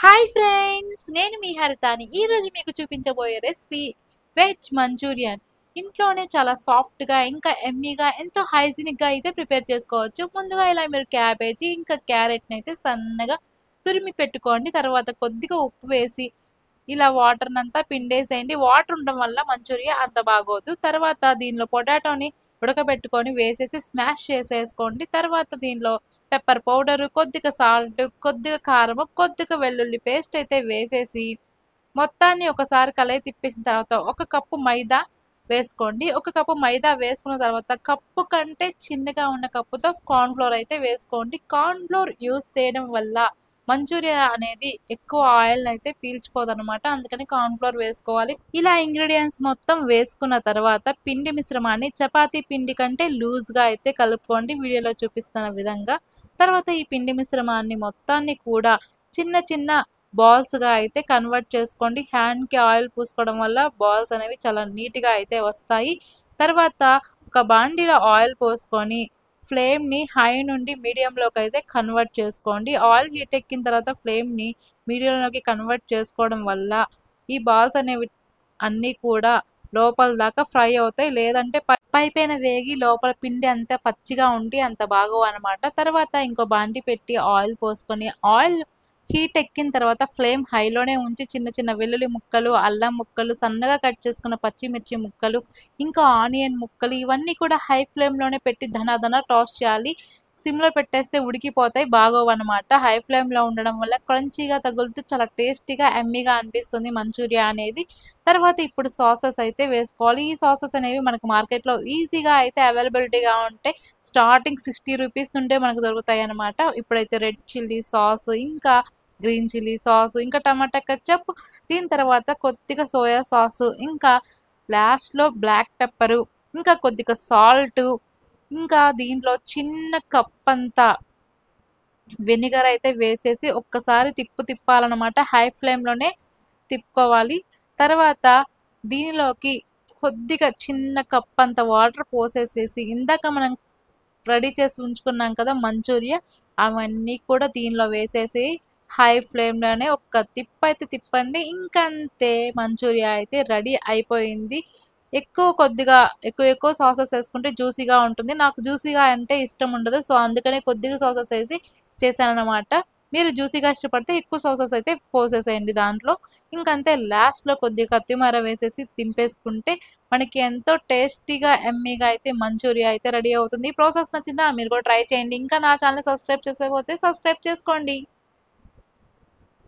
Hi friends, నేను మీ హరితాని. ఈరోజు మీకు చూపించబోయే రెసిపీ వెజ్ మంచూరియన్. ఇంట్లోనే చాలా సాఫ్ట్గా ఇంకా ఎమ్మీగా ఎంతో హైజీనిక్గా అయితే ప్రిపేర్ చేసుకోవచ్చు. ముందుగా ఇలా మీరు క్యాబేజీ ఇంకా క్యారెట్ని అయితే సన్నగా తురిమి పెట్టుకోండి. తర్వాత కొద్దిగా ఉప్పు వేసి ఇలా వాటర్నంతా పిండేసేయండి. వాటర్ ఉండడం వల్ల మంచూరియా అంత బాగోదు. తర్వాత దీనిలో పొటాటోని ఉడకబెట్టుకొని వేసేసి స్మాష్ చేసేసుకోండి. తర్వాత దీనిలో పెప్పర్ పౌడరు, కొద్దిగా సాల్ట్, కొద్దిగా కారము, కొద్దిగా వెల్లుల్లి పేస్ట్ అయితే వేసేసి మొత్తాన్ని ఒకసారి కలయి తిప్పేసిన తర్వాత ఒక కప్పు మైదా వేసుకోండి. ఒక కప్పు మైదా వేసుకున్న తర్వాత కప్పు కంటే చిన్నగా ఉన్న కప్పుతో కార్న్‌ఫ్లోర్ అయితే వేసుకోండి. కార్న్‌ఫ్లోర్ యూజ్ చేయడం వల్ల మంచూరియా అనేది ఎక్కువ ఆయిల్ అయితే పీల్చుకోదనమాట. అందుకని కార్న్‌ఫ్లోర్ వేసుకోవాలి. ఇలా ఇంగ్రీడియెంట్స్ మొత్తం వేసుకున్న తర్వాత పిండి మిశ్రమాన్ని చపాతీ పిండి కంటే లూజ్‌గా అయితే కలుపుకోండి వీడియోలో చూపిస్తున్న విధంగా. తర్వాత ఈ పిండి మిశ్రమాన్ని మొత్తాన్ని కూడా చిన్న చిన్న బాల్స్‌గా అయితే కన్వర్ట్ చేసుకోండి. హ్యాండ్‌కి ఆయిల్ పూసుకోవడం వల్ల బాల్స్ అనేవి చాలా నీట్‌గా అయితే వస్తాయి. తర్వాత ఒక బాండీలో ఆయిల్ పోసుకొని ఫ్లేమ్‌ని హై నుండి మీడియంలోకి అయితే కన్వర్ట్ చేసుకోండి. ఆయిల్ హీట్ ఎక్కిన తర్వాత ఫ్లేమ్‌ని మీడియంలోకి కన్వర్ట్ చేసుకోవడం వల్ల ఈ బాల్స్ అనేవి అన్నీ కూడా లోపల దాకా ఫ్రై అవుతాయి. లేదంటే పైపైన వేగి లోపల పిండి అంతా పచ్చిగా ఉండి అంత బాగోవనమాట. తర్వాత ఇంకో బాండీ పెట్టి ఆయిల్ పోసుకొని ఆయిల్ హీట్ ఎక్కిన తర్వాత ఫ్లేమ్ హైలోనే ఉంచి చిన్న చిన్న వెల్లుల్లి ముక్కలు, అల్లం ముక్కలు, సన్నగా కట్ చేసుకున్న పచ్చిమిర్చి ముక్కలు, ఇంకా ఆనియన్ ముక్కలు ఇవన్నీ కూడా హై ఫ్లేమ్‌లోనే పెట్టి ధనాధన టాస్ చేయాలి. సిమ్‌లో పెట్టేస్తే ఉడికిపోతాయి, బాగోవనమాట. హై ఫ్లేమ్‌లో ఉండడం వల్ల క్రంచీగా తగులుతూ చాలా టేస్టీగా, యమ్మీగా అనిపిస్తుంది మంచూరియా అనేది. తర్వాత ఇప్పుడు సాసెస్ అయితే వేసుకోవాలి. ఈ సాసెస్ అనేవి మనకు మార్కెట్‌లో ఈజీగా అయితే అవైలబిలిటీగా ఉంటాయి. స్టార్టింగ్ 60 రూపీస్ నుండే మనకు దొరుకుతాయన్నమాట. ఇప్పుడైతే రెడ్ చిల్లీ సాస్, ఇంకా గ్రీన్ చిల్లీ సాస్, ఇంకా టమాటా కెచప్, దీని తర్వాత కొద్దిగా సోయా సాసు, ఇంకా లాస్ట్‌లో బ్లాక్ పెప్పరు, ఇంకా కొద్దిగా సాల్టు, ఇంకా దీంట్లో చిన్న కప్పంతా వెనిగర్ అయితే వేసేసి ఒక్కసారి తిప్పాలన్నమాట. హై ఫ్లేమ్‌లోనే తిప్పుకోవాలి. తర్వాత దీనిలోకి కొద్దిగా చిన్న కప్పంత వాటర్ పోసేసేసి ఇందాక మనం రెడీ చేసి ఉంచుకున్నాం కదా మంచూరియా, అవన్నీ కూడా దీనిలో వేసేసి హై ఫ్లేమ్‌లోనే ఒక్క తిప్పైతే తిప్పండి. ఇంకంతే, మంచూరియా అయితే రెడీ అయిపోయింది. కొద్దిగా ఎక్కువ సాసెస్ వేసుకుంటే జ్యూసీగా ఉంటుంది. నాకు జ్యూసీగా అంటే ఇష్టం ఉండదు. సో, అందుకనే కొద్దిగా సాసెస్ వేసి చేశానన్నమాట. మీరు జ్యూసీగా ఇష్టపడితే ఎక్కువ సాసెస్ అయితే పోసేసేయండి దాంట్లో. ఇంకంతే, లాస్ట్‌లో కొద్దిగా కొత్తిమీర వేసేసి దింపేసుకుంటే మనకి ఎంతో టేస్టీగా, యమ్మీగా అయితే మంచూరియా అయితే రెడీ అవుతుంది. ఈ ప్రాసెస్ నచ్చిందా? మీరు కూడా ట్రై చేయండి. ఇంకా నా ఛానల్‌ని సబ్స్క్రైబ్ చేసుకోకపోతే సబ్స్క్రైబ్ చేసుకోండి.